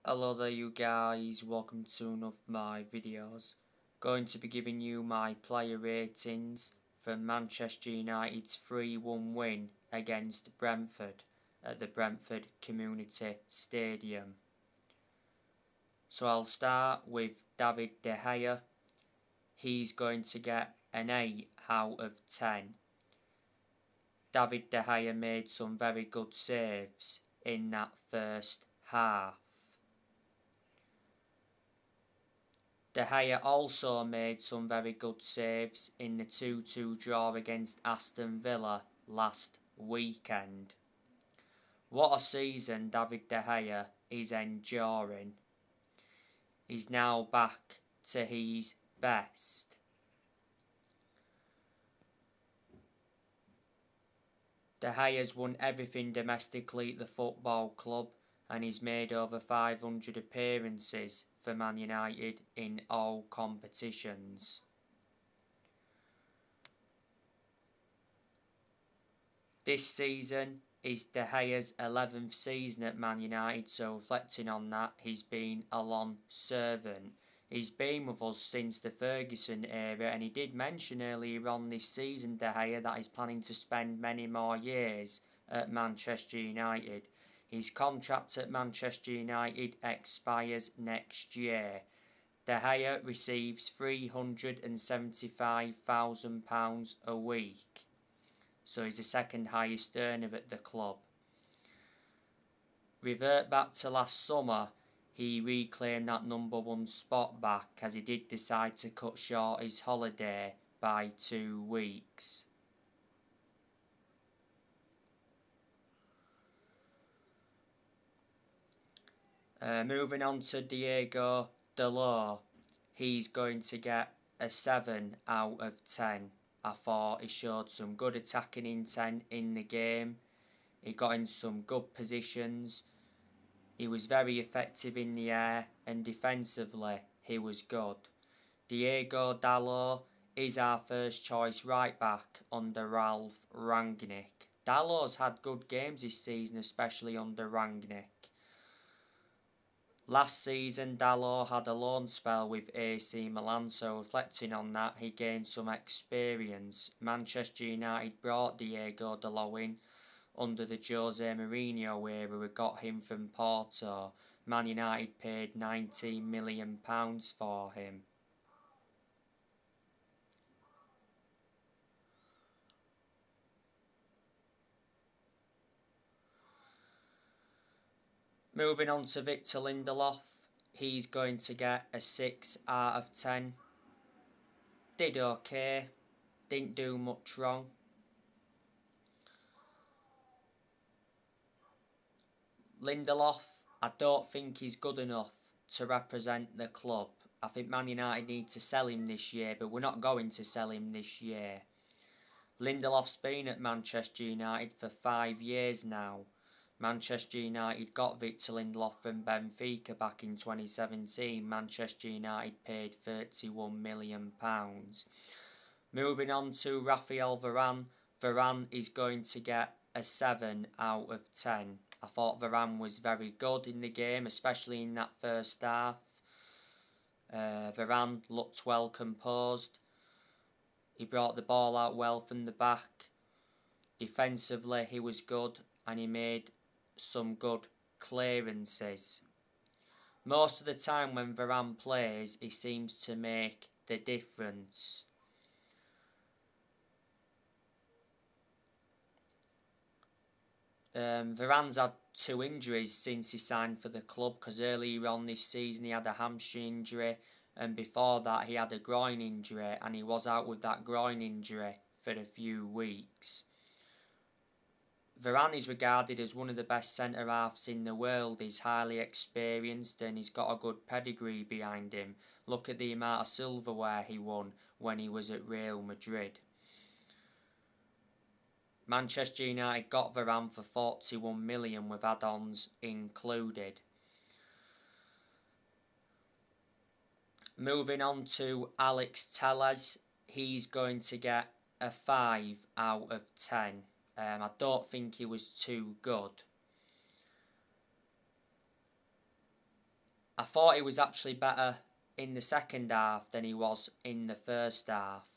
Hello there you guys, welcome to one of my videos. Going to be giving you my player ratings from Manchester United's 3-1 win against Brentford at the Brentford Community Stadium. So I'll start with David De Gea. He's going to get an 8 out of 10. David De Gea made some very good saves in that first half. De Gea also made some very good saves in the 2-2 draw against Aston Villa last weekend. What a season David De Gea is enduring. He's now back to his best. De Gea's won everything domestically at the football club, and he's made over 500 appearances for Man United in all competitions. This season is De Gea's 11th season at Man United, so reflecting on that, he's been a long servant. He's been with us since the Ferguson era, and he did mention earlier on this season, De Gea, that he's planning to spend many more years at Manchester United. His contract at Manchester United expires next year. De Gea receives £375,000 a week, so he's the second highest earner at the club. Revert back to last summer, he reclaimed that #1 spot back, as he did decide to cut short his holiday by 2 weeks. Moving on to Diego Dalot, he's going to get a 7 out of 10. I thought he showed some good attacking intent in the game. He got in some good positions. He was very effective in the air, and defensively he was good. Diego Dalot is our first choice right back under Ralph Rangnick. Dalot's had good games this season, especially under Rangnick. Last season, Dalot had a loan spell with AC Milan, so reflecting on that, he gained some experience. Manchester United brought Diego Dalot in under the Jose Mourinho era, who got him from Porto. Man United paid £19 million for him. Moving on to Victor Lindelof, he's going to get a 6 out of 10. Did okay, didn't do much wrong. Lindelof, I don't think he's good enough to represent the club. I think Man United need to sell him this year, but we're not going to sell him this year. Lindelof's been at Manchester United for 5 years now. Manchester United got Victor Lindelof from Benfica back in 2017. Manchester United paid £31 million. Moving on to Raphael Varane. Varane is going to get a 7 out of 10. I thought Varane was very good in the game, especially in that first half. Varane looked well composed. He brought the ball out well from the back. Defensively, he was good, and he made some good clearances. Most of the time when Varane plays, he seems to make the difference. Varane's had 2 injuries since he signed for the club, because earlier on this season he had a hamstring injury, and before that he had a groin injury, and he was out with that groin injury for a few weeks. Varane is regarded as one of the best centre-halves in the world. He's highly experienced and he's got a good pedigree behind him. Look at the amount of silverware he won when he was at Real Madrid. Manchester United got Varane for £41 million with add-ons included. Moving on to Alex Telles, he's going to get a 5 out of 10. I don't think he was too good. I thought he was actually better in the second half than he was in the first half.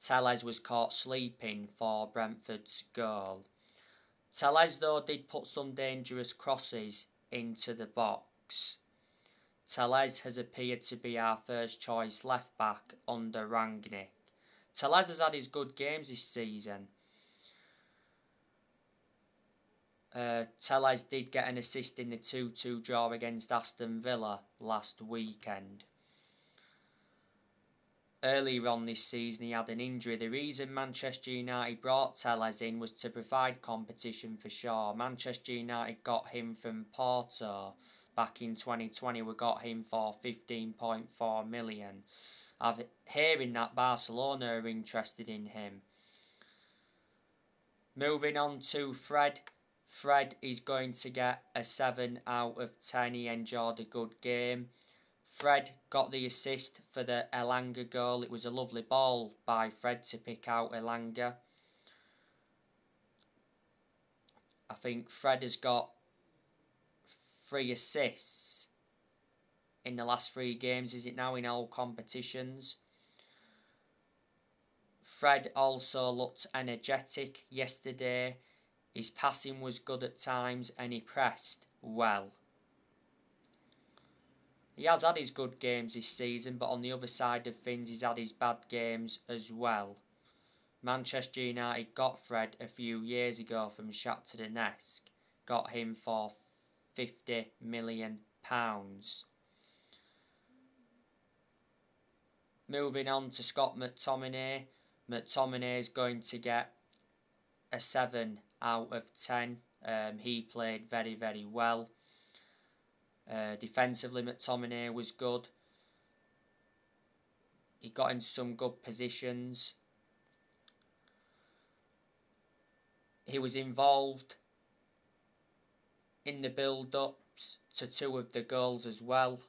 Telles was caught sleeping for Brentford's goal. Telles, though, did put some dangerous crosses into the box. Telles has appeared to be our first choice left back under Rangnick. Telles has had his good games this season. Telles did get an assist in the 2-2 draw against Aston Villa last weekend. Earlier on this season he had an injury. The reason Manchester United brought Telles in was to provide competition for Shaw. Manchester United got him from Porto back in 2020. We got him for 15.4 million. I'm hearing that Barcelona are interested in him. Moving on to Fred. Fred is going to get a 7 out of 10. He enjoyed a good game. Fred got the assist for the Elanga goal. It was a lovely ball by Fred to pick out Elanga. I think Fred has got 3 assists in the last 3 games, is it now, in all competitions. Fred also looked energetic yesterday. His passing was good at times and he pressed well. He has had his good games this season, but on the other side of things he's had his bad games as well. Manchester United got Fred a few years ago from Shakhtar Donetsk. Got him for £50 million. Moving on to Scott McTominay. McTominay is going to get a 7 out of 10. He played very, very well. Defensively, McTominay was good. He got into some good positions. He was involved in the build-ups to 2 of the goals as well.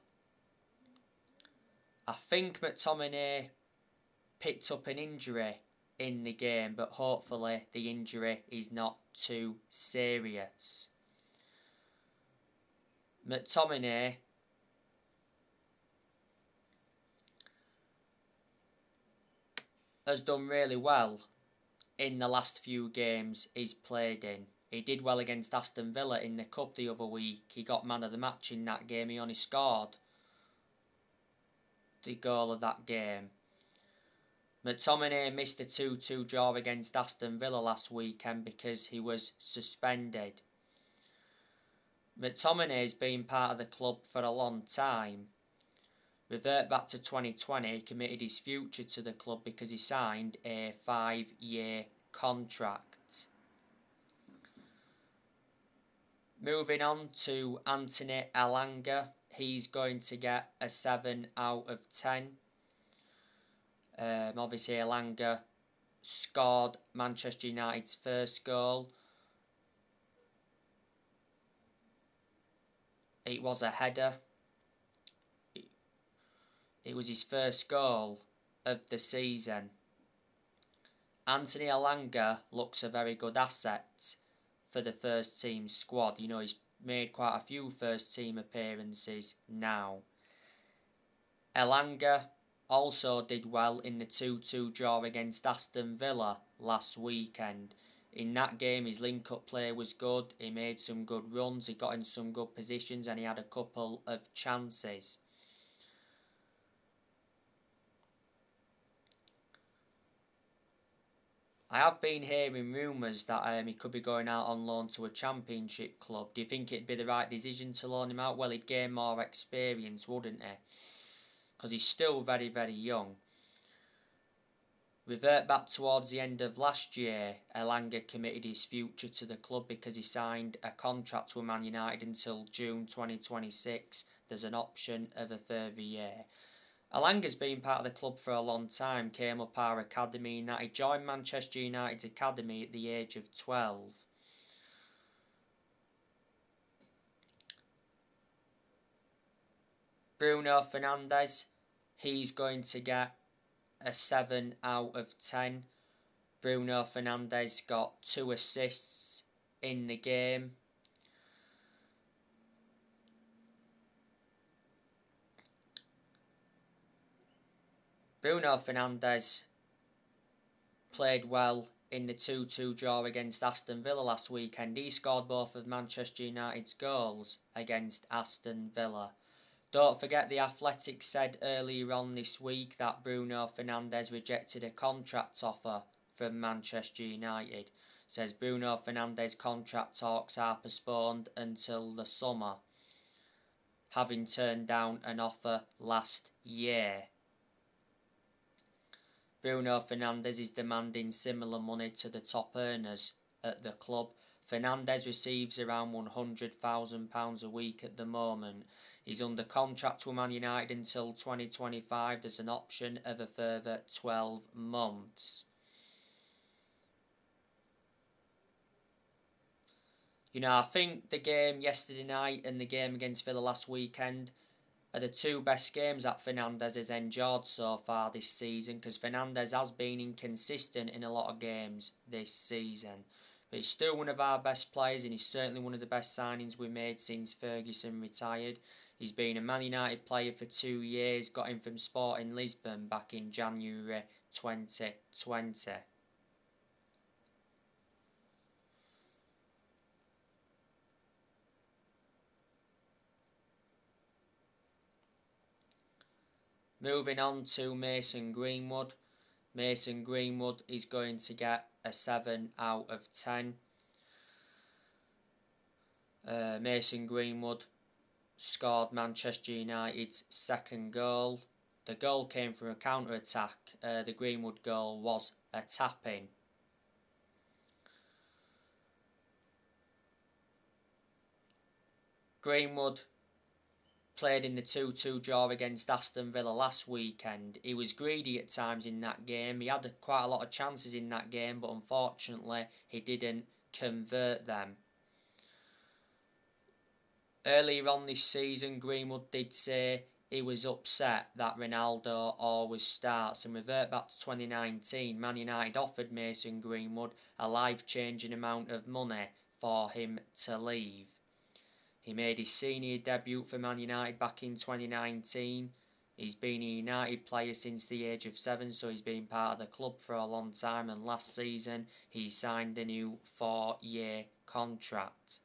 I think McTominay picked up an injury in the game, but hopefully the injury is not too serious. McTominay has done really well in the last few games he's played in. He did well against Aston Villa in the Cup the other week. He got man of the match in that game. He only scored the goal of that game. McTominay missed a 2-2 draw against Aston Villa last weekend because he was suspended. McTominay's been part of the club for a long time. Revert back to 2020, he committed his future to the club because he signed a 5-year contract. Moving on to Anthony Elanga, he's going to get a 7 out of 10. Obviously Elanga scored Manchester United's first goal. It was a header. It was his first goal of the season. Anthony Elanga looks a very good asset for the first team squad. You know, he's made quite a few first team appearances now. Elanga also did well in the 2-2 draw against Aston Villa last weekend. In that game his link-up play was good, he made some good runs, he got in some good positions and he had a couple of chances. I have been hearing rumours that he could be going out on loan to a Championship club. Do you think it'd be the right decision to loan him out? Well, he'd gain more experience, wouldn't he? Because he's still very, very young. Revert back towards the end of last year, Elanga committed his future to the club because he signed a contract with Man United until June 2026. There's an option of a further year. Elanga's been part of the club for a long time, came up our academy and that. He joined Manchester United's academy at the age of 12. Bruno Fernandes, he's going to get a 7 out of 10. Bruno Fernandes got 2 assists in the game. Bruno Fernandes played well in the 2-2 draw against Aston Villa last weekend. He scored both of Manchester United's goals against Aston Villa. Don't forget, The Athletic said earlier on this week that Bruno Fernandes rejected a contract offer from Manchester United. Says Bruno Fernandes' contract talks are postponed until the summer, having turned down an offer last year. Bruno Fernandes is demanding similar money to the top earners at the club. Fernandes receives around £100,000 a week at the moment. He's under contract with Man United until 2025. There's an option of a further 12 months. You know, I think the game yesterday night and the game against Villa last weekend are the two best games that Fernandes has enjoyed so far this season, because Fernandes has been inconsistent in a lot of games this season. But he's still one of our best players, and he's certainly one of the best signings we made since Ferguson retired. He's been a Man United player for 2 years, got him from Sporting Lisbon back in January 2020. Moving on to Mason Greenwood. Mason Greenwood is going to get a 7 out of 10. Mason Greenwood scored Manchester United's second goal. The goal came from a counter-attack. The Greenwood goal was a tap-in. Greenwood played in the 2-2 draw against Aston Villa last weekend. He was greedy at times in that game. He had quite a lot of chances in that game, but unfortunately he didn't convert them. Earlier on this season, Greenwood did say he was upset that Ronaldo always starts, and revert back to 2019, Man United offered Mason Greenwood a life-changing amount of money for him to leave. He made his senior debut for Man United back in 2019. He's been a United player since the age of 7, so he's been part of the club for a long time, and last season he signed a new 4-year contract.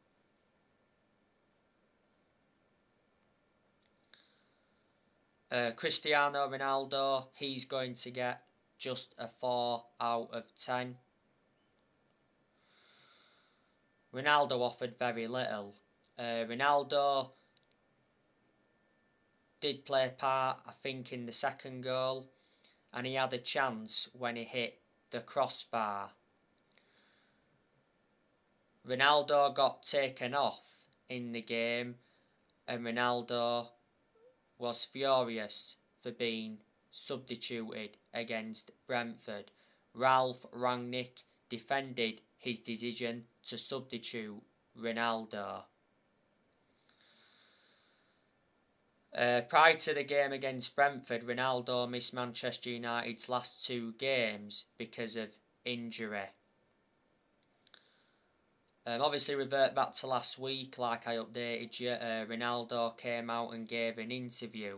Cristiano Ronaldo, he's going to get just a 4 out of 10. Ronaldo offered very little. Ronaldo did play a part, I think, in the second goal, and he had a chance when he hit the crossbar. Ronaldo got taken off in the game, and Ronaldo was furious for being substituted against Brentford. Ralph Rangnick defended his decision to substitute Ronaldo. Prior to the game against Brentford, Ronaldo missed Manchester United's last 2 games because of injury. Obviously, revert back to last week, like I updated you, Ronaldo came out and gave an interview.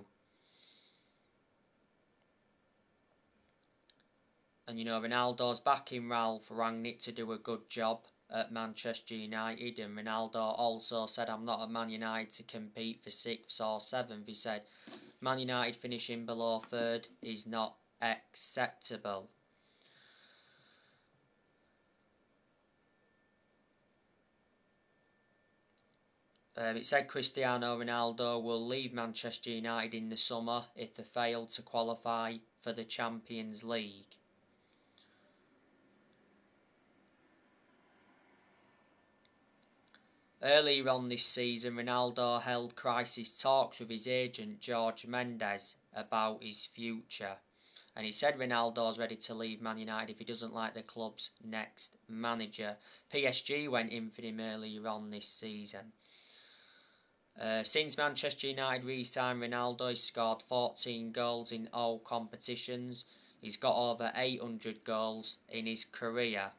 And you know, Ronaldo's backing Ralph Rangnick to do a good job at Manchester United, and Ronaldo also said, "I'm not at Man United to compete for 6th or 7th. He said, "Man United finishing below 3rd is not acceptable." It said Cristiano Ronaldo will leave Manchester United in the summer if they fail to qualify for the Champions League. Earlier on this season, Ronaldo held crisis talks with his agent Jorge Mendes about his future, and he said Ronaldo's ready to leave Man United if he doesn't like the club's next manager. PSG went in for him earlier on this season. Since Manchester United re-signed Ronaldo, he's scored 14 goals in all competitions. He's got over 800 goals in his career.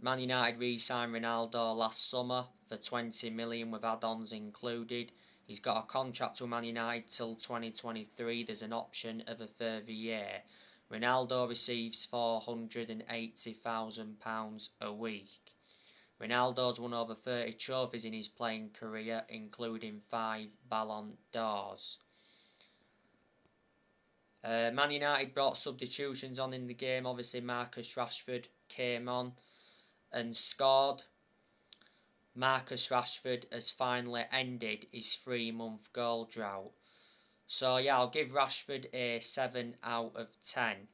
Man United re-signed Ronaldo last summer for 20 million with add-ons included. He's got a contract with Man United till 2023. There's an option of a further year. Ronaldo receives £480,000 a week. Ronaldo's won over 30 trophies in his playing career, including 5 Ballon d'Ors. Man United brought substitutions on in the game. Obviously, Marcus Rashford came on and scored. Marcus Rashford has finally ended his 3-month goal drought. So yeah, I'll give Rashford a 7 out of 10.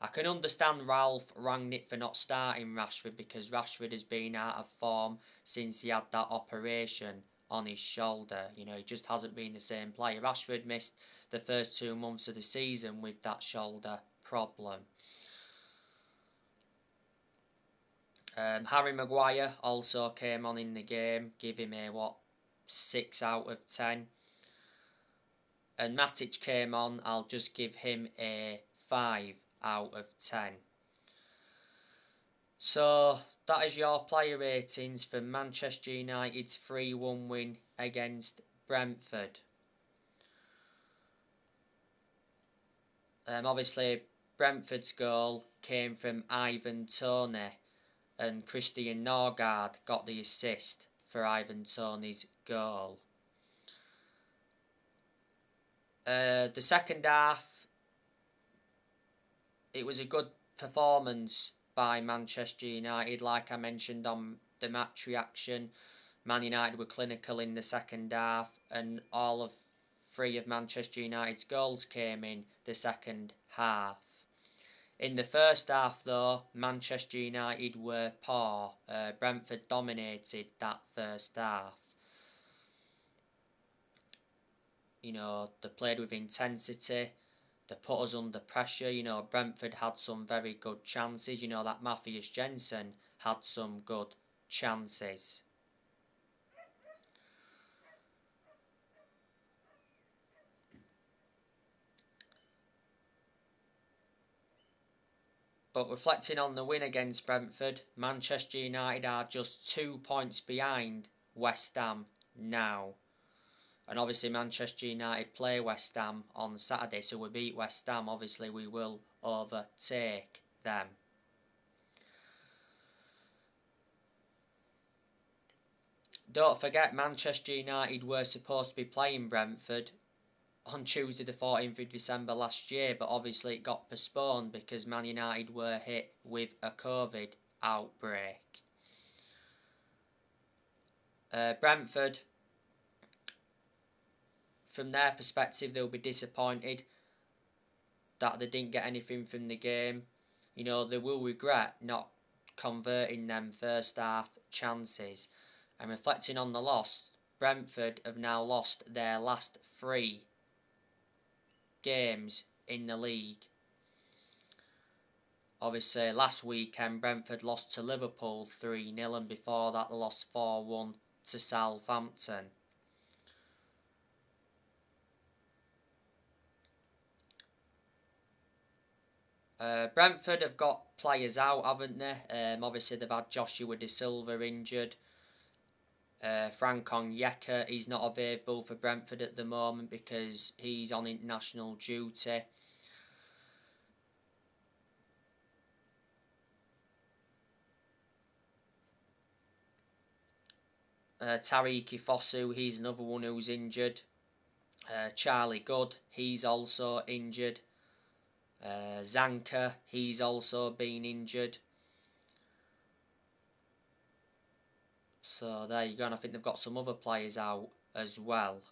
I can understand Ralph Rangnick for not starting Rashford because Rashford has been out of form since he had that operation on his shoulder. You know, he just hasn't been the same player. Rashford missed the first 2 months of the season with that shoulder problem. Harry Maguire also came on in the game. Give him a 6 out of 10. And Matic came on. I'll just give him a 5 out of 10. So that is your player ratings for Manchester United's 3-1 win against Brentford. Obviously, Brentford's goal came from Ivan Toney, and Christian Norgard got the assist for Ivan Toney's goal. The second half, it was a good performance by Manchester United. Like I mentioned on the match reaction, Man United were clinical in the second half, and all of 3 of Manchester United's goals came in the second half. In the first half, though, Manchester United were poor. Brentford dominated that first half. You know, they played with intensity. They put us under pressure. You know, Brentford had some very good chances. You know, that Matthias Jensen had some good chances. But reflecting on the win against Brentford, Manchester United are just 2 points behind West Ham now. And obviously Manchester United play West Ham on Saturday, so we beat West Ham. Obviously we will overtake them. Don't forget, Manchester United were supposed to be playing Brentford on Tuesday the 14th of December last year, but obviously it got postponed because Man United were hit with a COVID outbreak. Brentford, from their perspective, they'll be disappointed that they didn't get anything from the game. You know, they will regret not converting them first half chances. And reflecting on the loss, Brentford have now lost their last 3 games in the league. Obviously, last weekend Brentford lost to Liverpool 3-0, and before that they lost 4-1 to Southampton. Brentford have got players out, haven't they? Obviously they've had Joshua De Silva injured. Frank Onyeka, he's not available for Brentford at the moment because he's on international duty. Tariq Fosu, he's another one who's injured. Charlie Goode, he's also injured. Zanka, he's also been injured. So there you go, and I think they've got some other players out as well.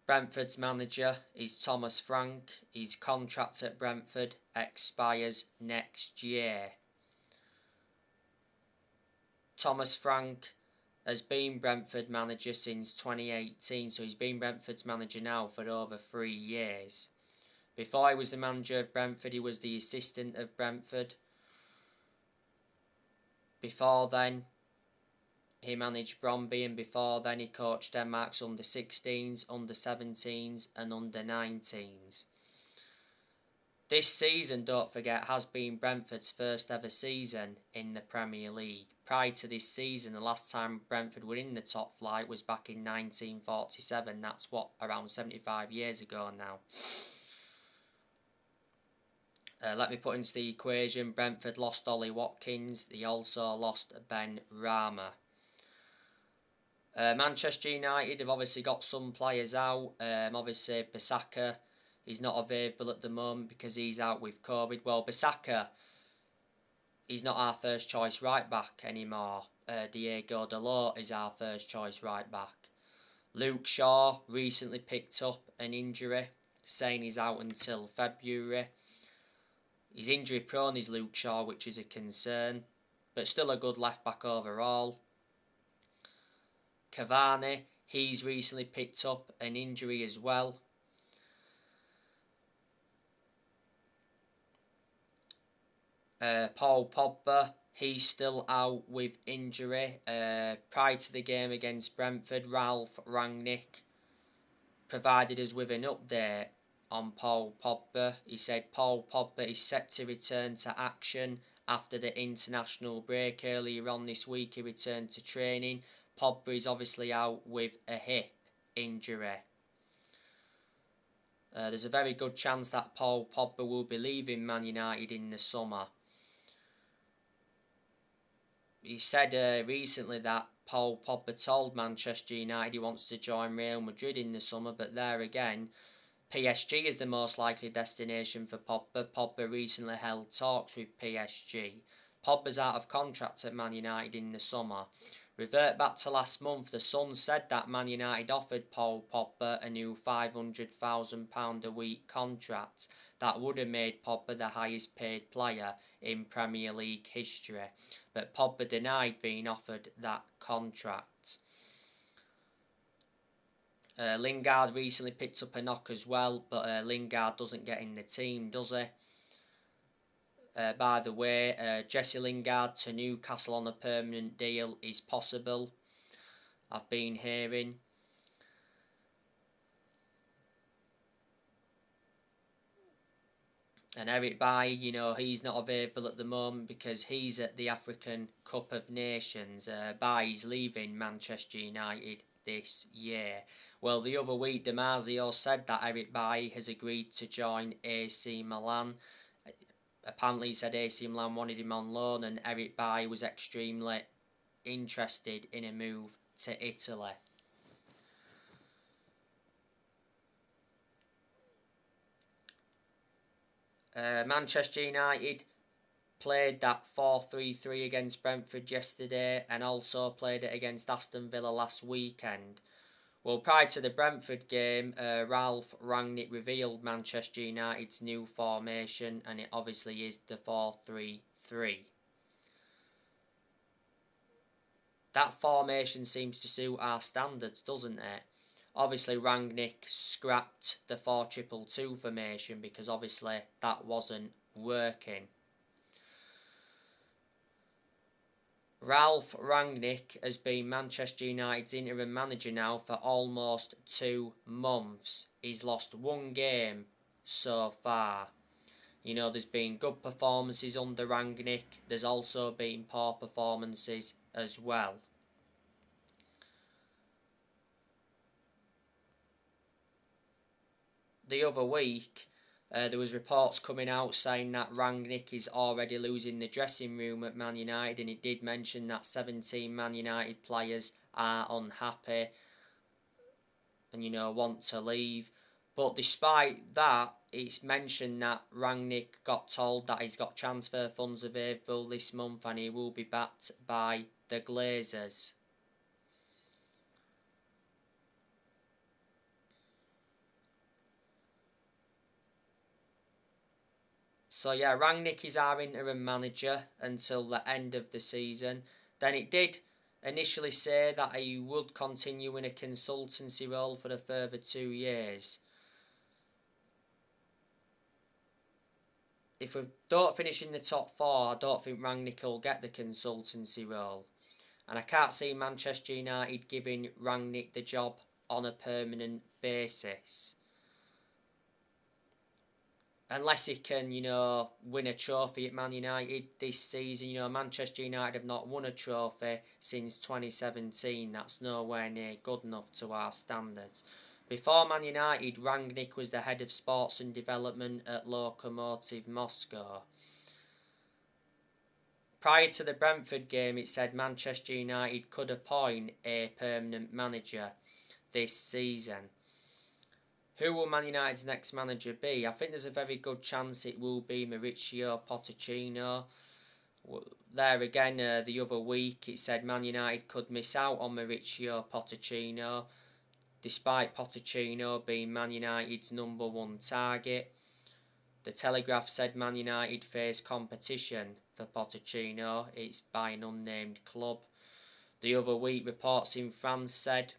Brentford's manager is Thomas Frank. His contract at Brentford expires next year. Thomas Frank has been Brentford manager since 2018, so he's been Brentford's manager now for over 3 years. Before he was the manager of Brentford, he was the assistant of Brentford. Before then, he managed Bromby, and before then he coached Denmark's under-16s, under-17s and under-19s. This season, don't forget, has been Brentford's first ever season in the Premier League. Prior to this season, the last time Brentford were in the top flight was back in 1947. That's what, around 75 years ago now. Let me put into the equation. Brentford lost Ollie Watkins. They also lost Ben Rama. Manchester United have obviously got some players out. Obviously, Bissaka. He's not available at the moment because he's out with COVID. Well, Bissaka, he's not our first choice right back anymore. Diego Dalot is our first choice right back. Luke Shaw recently picked up an injury, saying he's out until February. He's injury prone, is Luke Shaw, which is a concern, but still a good left back overall. Cavani, he's recently picked up an injury as well. Paul Pogba, he's still out with injury. Prior to the game against Brentford, Ralph Rangnick provided us with an update on Paul Pogba. He said Paul Pogba is set to return to action after the international break. Earlier on this week, he returned to training. Pogba is obviously out with a hip injury. There's a very good chance that Paul Pogba will be leaving Man United in the summer. He said recently that Paul Pogba told Manchester United he wants to join Real Madrid in the summer, but there again, PSG is the most likely destination for Pogba. Pogba recently held talks with PSG. Pogba's out of contract at Man United in the summer. Revert back to last month, the Sun said that Man United offered Paul Pogba a new £500,000 a week contract that would have made Pogba the highest paid player in Premier League history, but Pogba denied being offered that contract. Lingard recently picked up a knock as well, but Lingard doesn't get in the team, does he? By the way, Jesse Lingard to Newcastle on a permanent deal is possible, I've been hearing. And Eric Bailly, you know, he's not available at the moment because he's at the African Cup of Nations. Bailly's leaving Manchester United this year. Well, the other week, Damasio said that Eric Bailly has agreed to join AC Milan. Apparently, he said AC Milan wanted him on loan, and Eric Bailly was extremely interested in a move to Italy. Manchester United played that 4-3-3 against Brentford yesterday and also played it against Aston Villa last weekend. Well, prior to the Brentford game, Ralph Rangnick revealed Manchester United's new formation, and it obviously is the 4-3-3. That formation seems to suit our standards, doesn't it? Obviously, Rangnick scrapped the 4-2-2 formation because obviously that wasn't working. Ralph Rangnick has been Manchester United's interim manager now for almost 2 months. He's lost 1 game so far. You know, there's been good performances under Rangnick. There's also been poor performances as well. The other week, there was reports coming out saying that Rangnick is already losing the dressing room at Man United, and it did mention that 17 Man United players are unhappy and, you know, want to leave. But despite that, it's mentioned that Rangnick got told that he's got transfer funds available this month and he will be backed by the Glazers. So yeah, Rangnick is our interim manager until the end of the season. Then it did initially say that he would continue in a consultancy role for a further 2 years. If we don't finish in the top 4, I don't think Rangnick will get the consultancy role. And I can't see Manchester United giving Rangnick the job on a permanent basis. unless he can, win a trophy at Man United this season. Manchester United have not won a trophy since 2017. That's nowhere near good enough to our standards. Before Man United, Rangnick was the head of sports and development at Lokomotiv Moscow. Prior to the Brentford game, it said Manchester United could appoint a permanent manager this season. Who will Man United's next manager be? I think there's a very good chance it will be Mauricio Pochettino. There again, the other week, it said Man United could miss out on Mauricio Pochettino, despite Pochettino being Man United's #1 target. The Telegraph said Man United face competition for Pochettino. It's by an unnamed club. The other week, reports in France said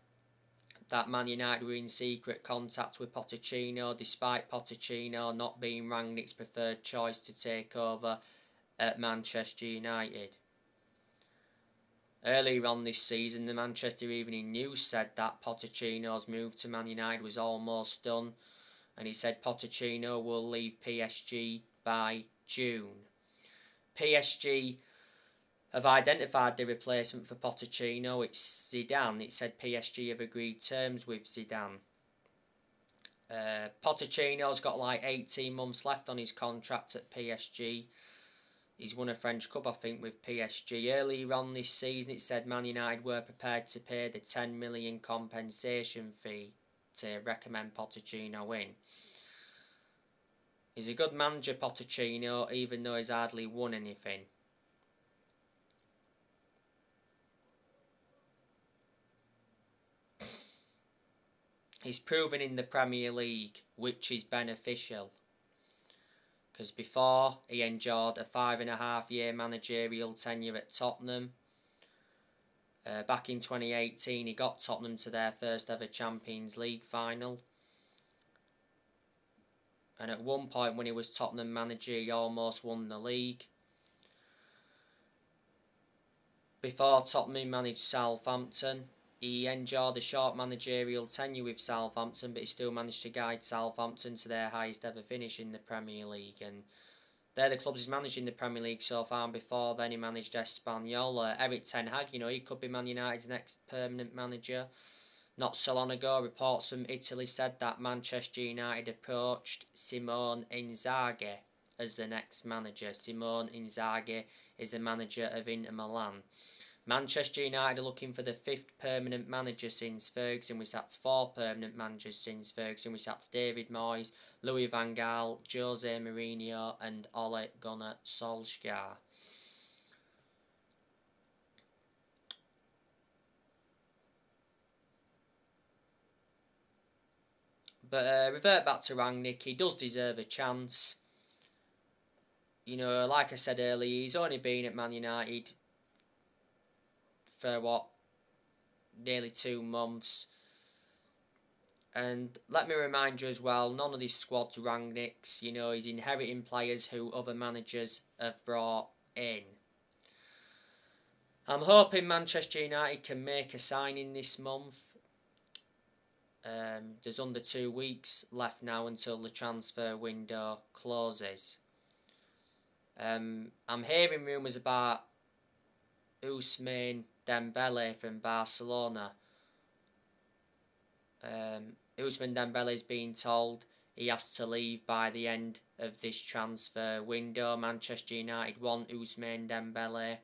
that Man United were in secret contact with Pochettino, despite Pochettino not being Rangnick's preferred choice to take over at Manchester United. Earlier on this season, the Manchester Evening News said that Pochettino's move to Man United was almost done, and he said Pochettino will leave PSG by June. PSG have identified the replacement for Pochettino. It's Zidane. It said PSG have agreed terms with Zidane. Pochettino's got like 18 months left on his contract at PSG. He's won a French Cup, I think, with PSG. Earlier on this season, it said Man United were prepared to pay the 10 million compensation fee to recommend Pochettino in. He's a good manager, Pochettino, even though he's hardly won anything. He's proven in the Premier League, which is beneficial. Because before, he enjoyed a 5.5-year managerial tenure at Tottenham. Back in 2018, he got Tottenham to their first ever Champions League final. And at one point when he was Tottenham manager, he almost won the league. Before Tottenham, he managed Southampton. He enjoyed a short managerial tenure with Southampton, but he still managed to guide Southampton to their highest ever finish in the Premier League. And they're the clubs he's managed in the Premier League so far, and before then he managed Espanyol. Eric Ten Hag, he could be Man United's next permanent manager. Not so long ago, reports from Italy said that Manchester United approached Simone Inzaghi as the next manager. Simone Inzaghi is the manager of Inter Milan. Manchester United are looking for the 5th permanent manager since Ferguson. We sacked 4 permanent managers since Ferguson. We sacked David Moyes, Louis van Gaal, Jose Mourinho and Ole Gunnar Solskjaer. But revert back to Rangnick, he does deserve a chance. Like I said earlier, he's only been at Man United for nearly 2 months. And let me remind you as well, none of this squad's Rangnick's. He's inheriting players who other managers have brought in. I'm hoping Manchester United can make a signing this month. There's under 2 weeks left now until the transfer window closes. I'm hearing rumours about Ousmane Dembele from Barcelona. Ousmane Dembele's been told he has to leave by the end of this transfer window. Manchester United want Ousmane Dembele.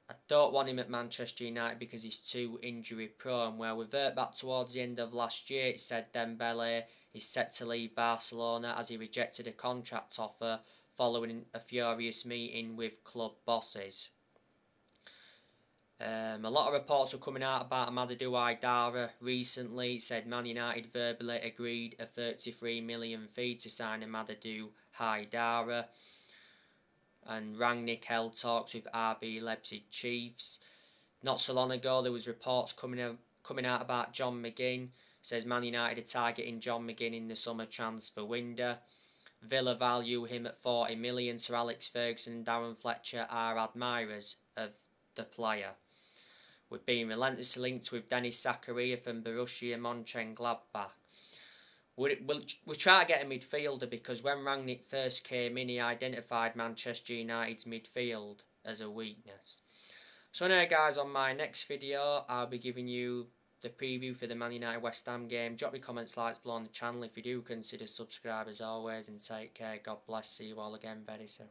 I don't want him at Manchester United because he's too injury prone. Well, revert back towards the end of last year, it said Dembele is set to leave Barcelona as he rejected a contract offer following a furious meeting with club bosses. A lot of reports were coming out about Amadou Haidara recently. It said Man United verbally agreed a 33 million fee to sign Amadou Haidara. And Rangnick held talks with RB Leipzig Chiefs. Not so long ago, there was reports coming out about John McGinn. It says Man United are targeting John McGinn in the summer transfer window. Villa value him at 40 million. Sir Alex Ferguson and Darren Fletcher are admirers of the player. We've been relentlessly linked with Denis Zakaria from Borussia Mönchengladbach. We'll try to get a midfielder, because when Rangnick first came in, he identified Manchester United's midfield as a weakness. So now, guys, on my next video, I'll be giving you the preview for the Man United West Ham game. Drop your comments, likes below on the channel if you do. Consider subscribe as always, and take care. God bless. See you all again very soon.